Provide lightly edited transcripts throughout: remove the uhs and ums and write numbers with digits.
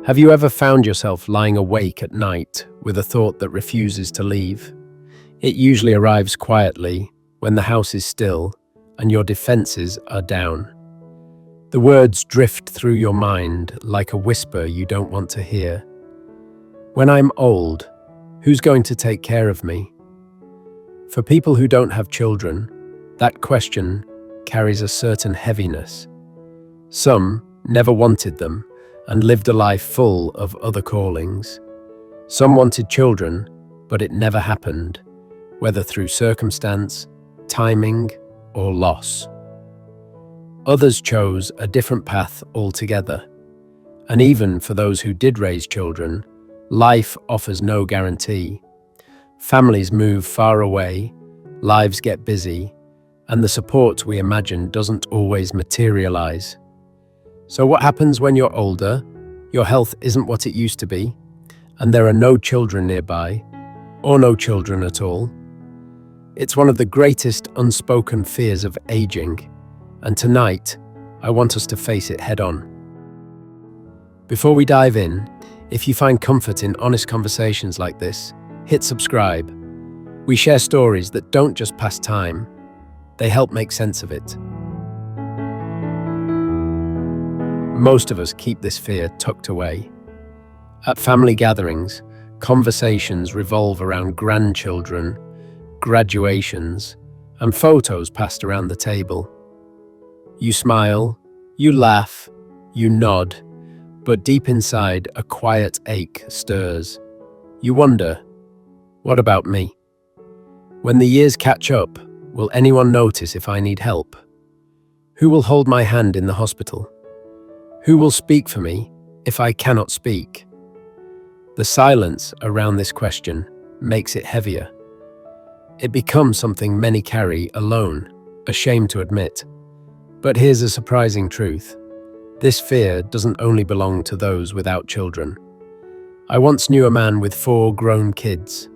Have you ever found yourself lying awake at night with a thought that refuses to leave? It usually arrives quietly when the house is still and your defenses are down. The words drift through your mind like a whisper you don't want to hear. When I'm old, who's going to take care of me? For people who don't have children, that question carries a certain heaviness. Some never wanted them and lived a life full of other callings. Some wanted children, but it never happened, whether through circumstance, timing, or loss. Others chose a different path altogether. And even for those who did raise children, life offers no guarantee. Families move far away, lives get busy, and the support we imagine doesn't always materialize. So what happens when you're older, your health isn't what it used to be, and there are no children nearby, or no children at all? It's one of the greatest unspoken fears of aging, and tonight, I want us to face it head on. Before we dive in, if you find comfort in honest conversations like this, hit subscribe. We share stories that don't just pass time, they help make sense of it. Most of us keep this fear tucked away. At family gatherings, conversations revolve around grandchildren, graduations, and photos passed around the table. You smile, you laugh, you nod, but deep inside a quiet ache stirs. You wonder, what about me? When the years catch up, will anyone notice if I need help? Who will hold my hand in the hospital? Who will speak for me if I cannot speak? The silence around this question makes it heavier. It becomes something many carry alone, ashamed to admit. But here's a surprising truth. This fear doesn't only belong to those without children. I once knew a man with 4 grown kids.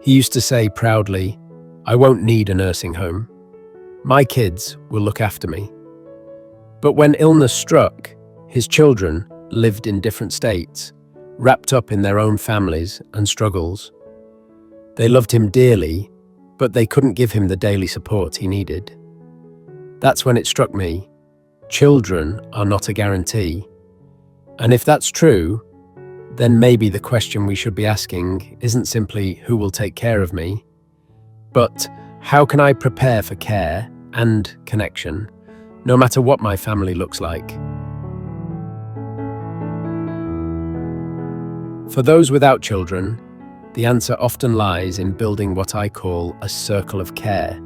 He used to say proudly, "I won't need a nursing home. My kids will look after me." But when illness struck, his children lived in different states, wrapped up in their own families and struggles. They loved him dearly, but they couldn't give him the daily support he needed. That's when it struck me. Children are not a guarantee. And if that's true, then maybe the question we should be asking isn't simply who will take care of me, but how can I prepare for care and connection, no matter what my family looks like? For those without children, the answer often lies in building what I call a circle of care.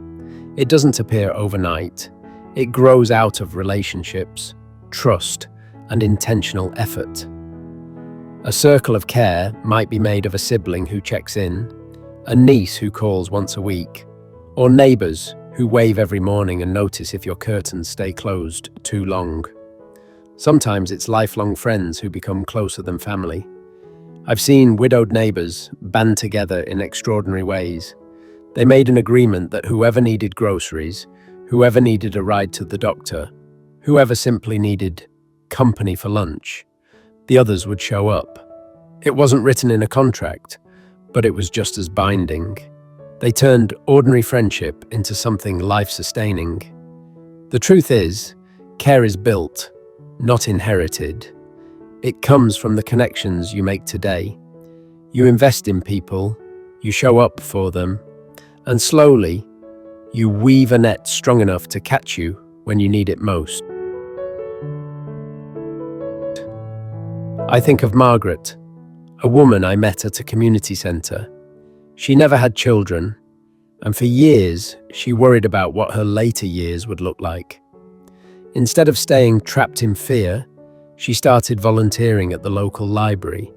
It doesn't appear overnight. It grows out of relationships, trust, and intentional effort. A circle of care might be made of a sibling who checks in, a niece who calls once a week, or neighbors who wave every morning and notice if your curtains stay closed too long. Sometimes it's lifelong friends who become closer than family. I've seen widowed neighbors band together in extraordinary ways. They made an agreement that whoever needed groceries, whoever needed a ride to the doctor, whoever simply needed company for lunch, the others would show up. It wasn't written in a contract, but it was just as binding. They turned ordinary friendship into something life-sustaining. The truth is, care is built, not inherited. It comes from the connections you make today. You invest in people, you show up for them, and slowly, you weave a net strong enough to catch you when you need it most. I think of Margaret, a woman I met at a community centre. She never had children, and for years, she worried about what her later years would look like. Instead of staying trapped in fear, she started volunteering at the local library.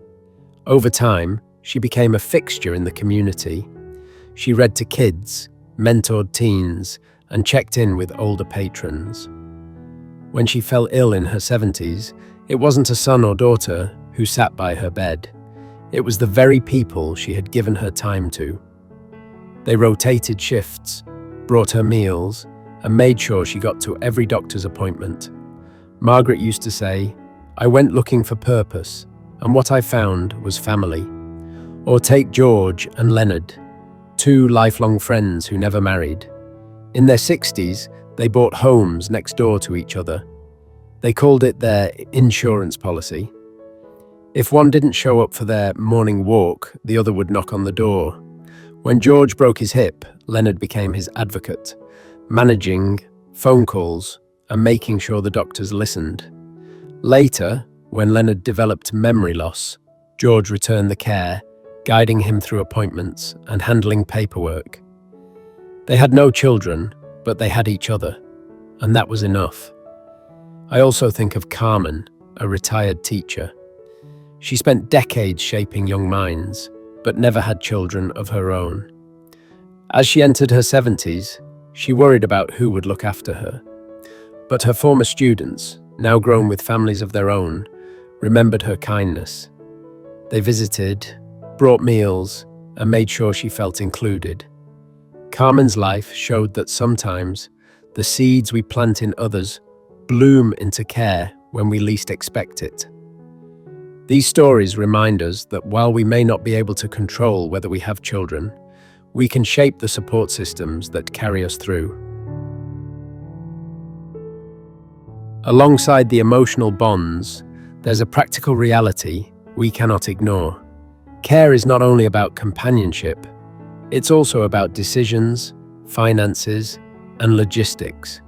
Over time, she became a fixture in the community. She read to kids, mentored teens, and checked in with older patrons. When she fell ill in her 70s, it wasn't a son or daughter who sat by her bed. It was the very people she had given her time to. They rotated shifts, brought her meals, and made sure she got to every doctor's appointment. Margaret used to say, "I went looking for purpose, and what I found was family. Or take George and Leonard, two lifelong friends who never married. In their 60s, they bought homes next door to each other. They called it their insurance policy. If one didn't show up for their morning walk, the other would knock on the door. When George broke his hip, Leonard became his advocate, managing phone calls and making sure the doctors listened. Later, when Leonard developed memory loss, George returned the care, guiding him through appointments and handling paperwork. They had no children, but they had each other, and that was enough. I also think of Carmen, a retired teacher. She spent decades shaping young minds, but never had children of her own. As she entered her 70s, she worried about who would look after her. But her former students, now grown with families of their own, remembered her kindness. They visited, brought meals, and made sure she felt included. Carmen's life showed that sometimes the seeds we plant in others bloom into care when we least expect it. These stories remind us that while we may not be able to control whether we have children, we can shape the support systems that carry us through. Alongside the emotional bonds, there's a practical reality we cannot ignore. Care is not only about companionship, it's also about decisions, finances, and logistics.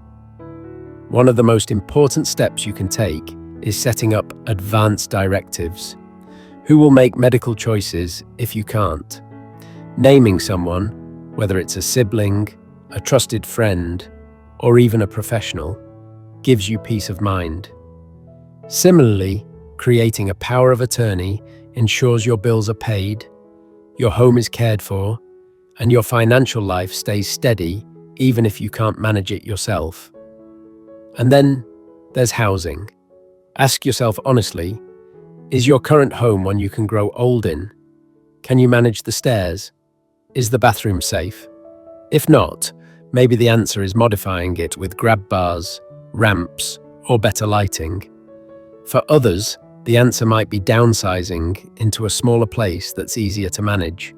One of the most important steps you can take is setting up advance directives. Who will make medical choices if you can't? Naming someone, whether it's a sibling, a trusted friend, or even a professional, gives you peace of mind. Similarly, creating a power of attorney ensures your bills are paid, your home is cared for, and your financial life stays steady even if you can't manage it yourself. And then there's housing. Ask yourself honestly, is your current home one you can grow old in? Can you manage the stairs? Is the bathroom safe? If not, maybe the answer is modifying it with grab bars, ramps, or better lighting. For others, the answer might be downsizing into a smaller place that's easier to manage.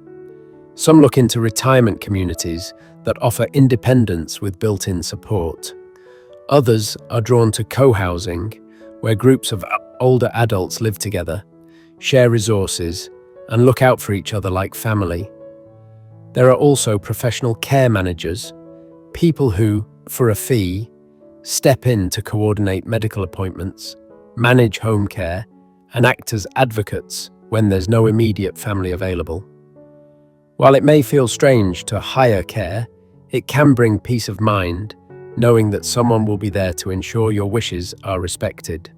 Some look into retirement communities that offer independence with built-in support. Others are drawn to co-housing, where groups of older adults live together, share resources, and look out for each other like family. There are also professional care managers, people who, for a fee, step in to coordinate medical appointments, manage home care, and act as advocates when there's no immediate family available. While it may feel strange to hire care, it can bring peace of mind knowing that someone will be there to ensure your wishes are respected.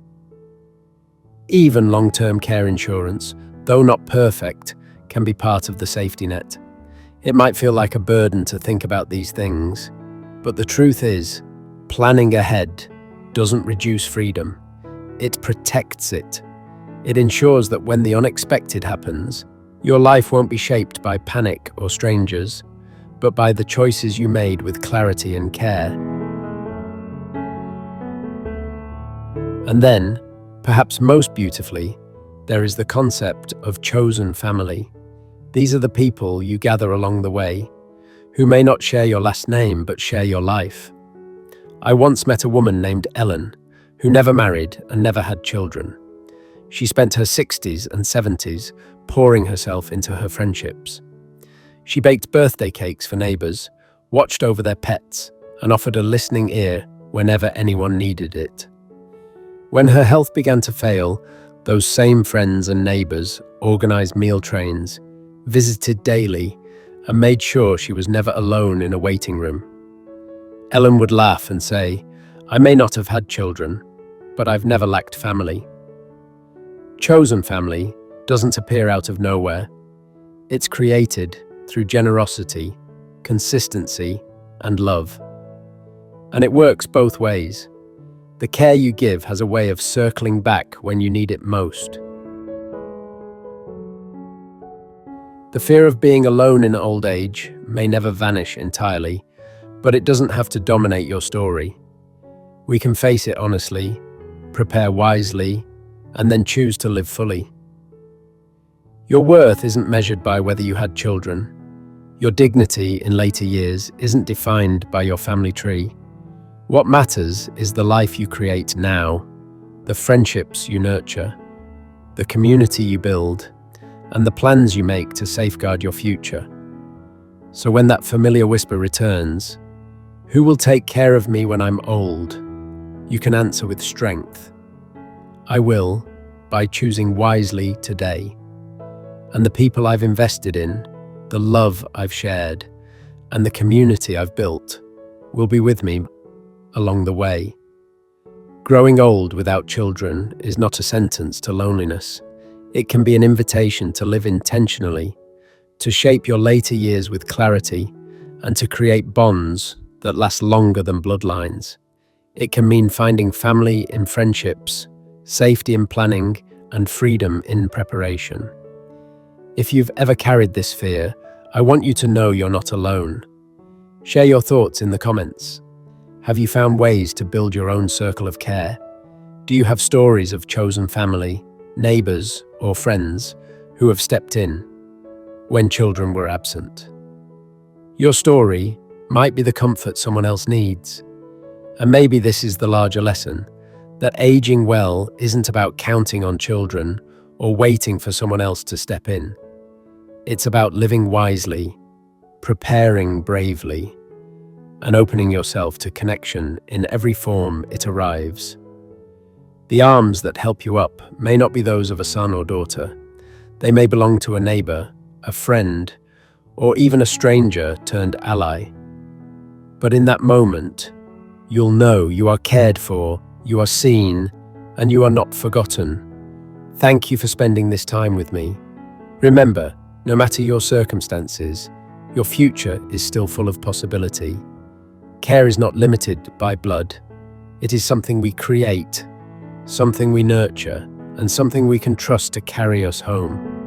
Even long-term care insurance, though not perfect, can be part of the safety net. It might feel like a burden to think about these things, but the truth is, planning ahead doesn't reduce freedom. It protects it. It ensures that when the unexpected happens, your life won't be shaped by panic or strangers, but by the choices you made with clarity and care. And then, perhaps most beautifully, there is the concept of chosen family. These are the people you gather along the way, who may not share your last name but share your life. I once met a woman named Ellen, who never married and never had children. She spent her 60s and 70s pouring herself into her friendships. She baked birthday cakes for neighbors, watched over their pets, and offered a listening ear whenever anyone needed it. When her health began to fail, those same friends and neighbors organized meal trains, visited daily, and made sure she was never alone in a waiting room. Ellen would laugh and say, "I may not have had children, but I've never lacked family." Chosen family doesn't appear out of nowhere. It's created through generosity, consistency, and love. And it works both ways. The care you give has a way of circling back when you need it most. The fear of being alone in old age may never vanish entirely, but it doesn't have to dominate your story. We can face it honestly, prepare wisely, and then choose to live fully. Your worth isn't measured by whether you had children. Your dignity in later years isn't defined by your family tree. What matters is the life you create now, the friendships you nurture, the community you build, and the plans you make to safeguard your future. So when that familiar whisper returns, "Who will take care of me when I'm old?" you can answer with strength. I will, by choosing wisely today. And the people I've invested in, the love I've shared, and the community I've built will be with me along the way. Growing old without children is not a sentence to loneliness. It can be an invitation to live intentionally, to shape your later years with clarity, and to create bonds that last longer than bloodlines. It can mean finding family in friendships, safety in planning, and freedom in preparation. If you've ever carried this fear, I want you to know you're not alone. Share your thoughts in the comments. Have you found ways to build your own circle of care? Do you have stories of chosen family, neighbors, or friends who have stepped in when children were absent? Your story might be the comfort someone else needs. And maybe this is the larger lesson, that aging well isn't about counting on children or waiting for someone else to step in. It's about living wisely, preparing bravely, and opening yourself to connection in every form it arrives. The arms that help you up may not be those of a son or daughter. They may belong to a neighbor, a friend, or even a stranger turned ally. But in that moment, you'll know you are cared for, you are seen, and you are not forgotten. Thank you for spending this time with me. Remember, no matter your circumstances, your future is still full of possibility. Care is not limited by blood. It is something we create, something we nurture, and something we can trust to carry us home.